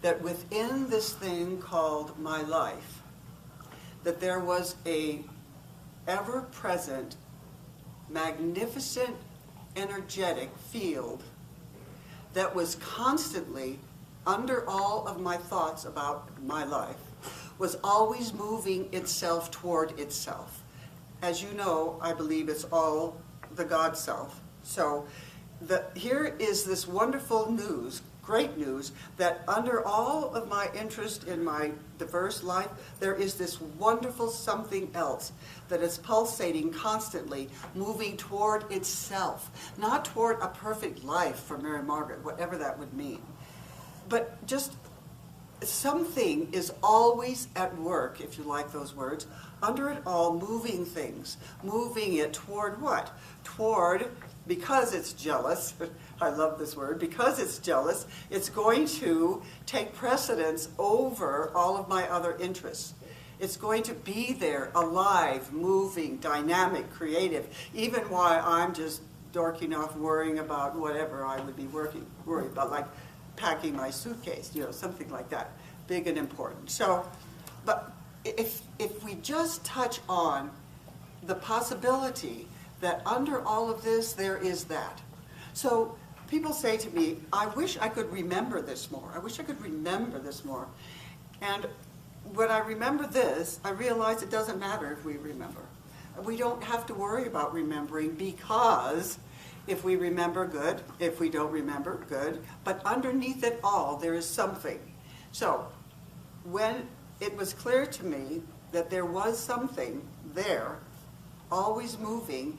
that within this thing called my life, that there was a ever-present, magnificent, energetic field that was constantly, under all of my thoughts about my life, was always moving itself toward itself. As you know, I believe it's all the God self. So here is this wonderful news, great news, that under all of my interest in my diverse life, there is this wonderful something else that is pulsating constantly, moving toward itself, not toward a perfect life for Mary Margaret, whatever that would mean, but just something is always at work, if you like those words, under it all, moving things, moving it toward what? Toward, because it's jealous, I love this word, because it's jealous, it's going to take precedence over all of my other interests. It's going to be there, alive, moving, dynamic, creative, even while I'm just dorking off worrying about whatever I would be worried about, like packing my suitcase, something like that, big and important. So, but if we just touch on the possibility that under all of this there is that. So people say to me, I wish I could remember this more. I wish I could remember this more. And when I remember this, I realize it doesn't matter if we remember. We don't have to worry about remembering, because if we remember, good. If we don't remember, good. But underneath it all, there is something. So when it was clear to me that there was something there, always moving,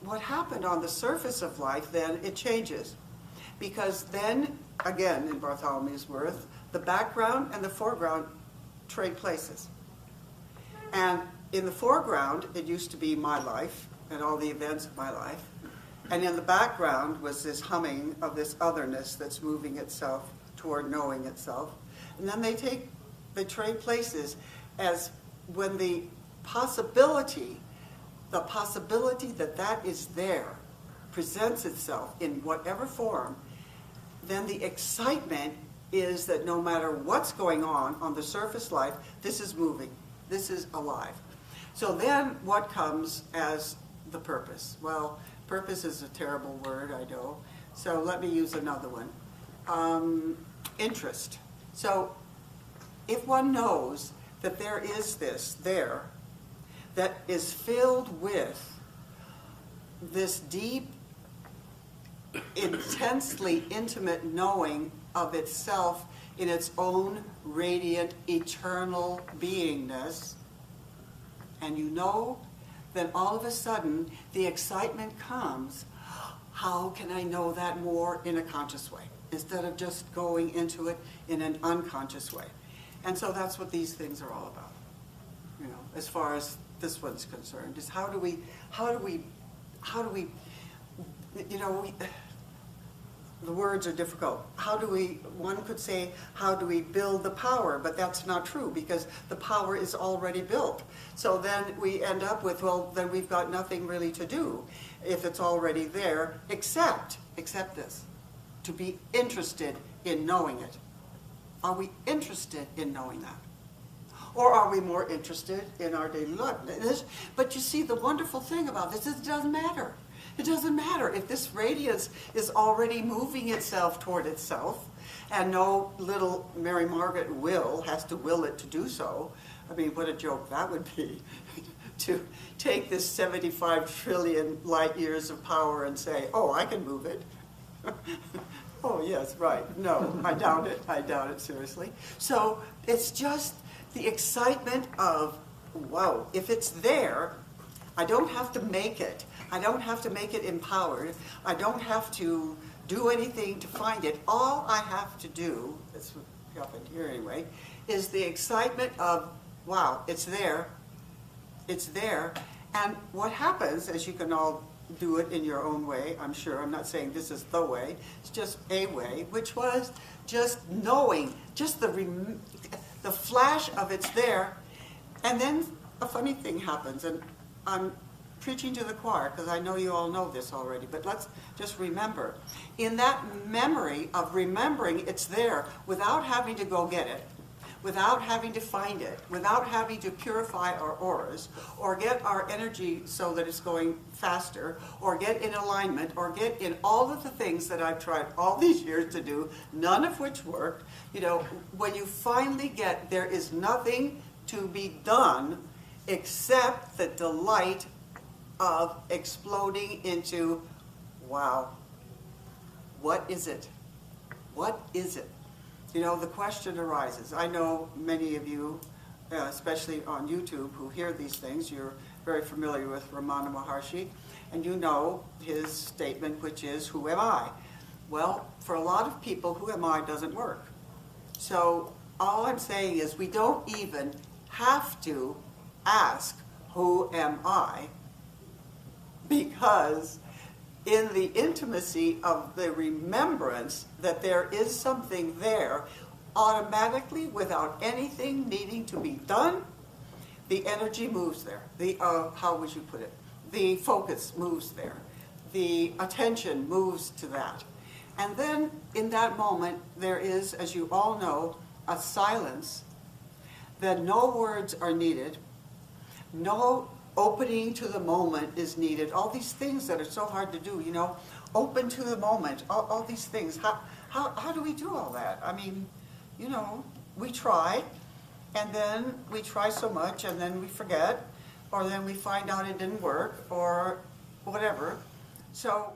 what happened on the surface of life then, it changes. Because then, again, in Bartholomew's words, the background and the foreground trade places. And in the foreground, it used to be my life and all the events of my life. And in the background was this humming of this otherness that's moving itself toward knowing itself. And then they trade places as when the possibility that that is there presents itself in whatever form, then the excitement is that no matter what's going on the surface life, this is moving, this is alive. So then what comes as the purpose? Well, purpose is a terrible word, I know. So let me use another one. Interest. So if one knows that there is this there that is filled with this deep, intensely intimate knowing of itself in its own radiant, eternal beingness, and you know, then all of a sudden the excitement comes. How can I know that more in a conscious way, instead of just going into it in an unconscious way? And so that's what these things are all about, as far as this one's concerned, is how do we, the words are difficult. One could say, how do we build the power? But that's not true, because the power is already built. So then we end up with, well, then we've got nothing really to do if it's already there, except this, to be interested in knowing it. Are we interested in knowing that? Or are we more interested in our daily life? But you see, the wonderful thing about this is it doesn't matter. It doesn't matter if this radiance is already moving itself toward itself, and no little Mary Margaret has to will it to do so. I mean, what a joke that would be, to take this 75 trillion light years of power and say, oh, I can move it. Oh, yes, right. No, I doubt it, seriously. So it's just the excitement of, wow, if it's there, I don't have to make it. I don't have to make it empowered. I don't have to do anything to find it. All I have to do, that's what happened here anyway, is the excitement of, wow, it's there. It's there. And what happens, as you can all do it in your own way, I'm sure. I'm not saying this is the way. It's just a way, which was just knowing, just the flash of it's there. And then a funny thing happens, and I'm preaching to the choir, because I know you all know this already, but let's just remember. In that memory of remembering it's there without having to go get it, without having to find it, without having to purify our auras, or get our energy so that it's going faster, or get in alignment, or get in all of the things that I've tried all these years to do, none of which worked. You know, when you finally get, there is nothing to be done except the delight of exploding into, wow, what is it? What is it? You know, the question arises. I know many of you, especially on YouTube, who hear these things, you're very familiar with Ramana Maharshi, and you know his statement, which is, who am I? Well, for a lot of people, who am I doesn't work. So all I'm saying is we don't even have to ask, who am I? Because in the intimacy of the remembrance that there is something there, automatically, without anything needing to be done, the energy moves there. The, how would you put it? The focus moves there. The attention moves to that. And then in that moment, there is, as you all know, a silence that no words are needed, no opening to the moment is needed. All these things that are so hard to do, you know, open to the moment, all these things. How do we do all that? I mean, you know, we try, and then we try so much, and then we forget, or then we find out it didn't work, or whatever. So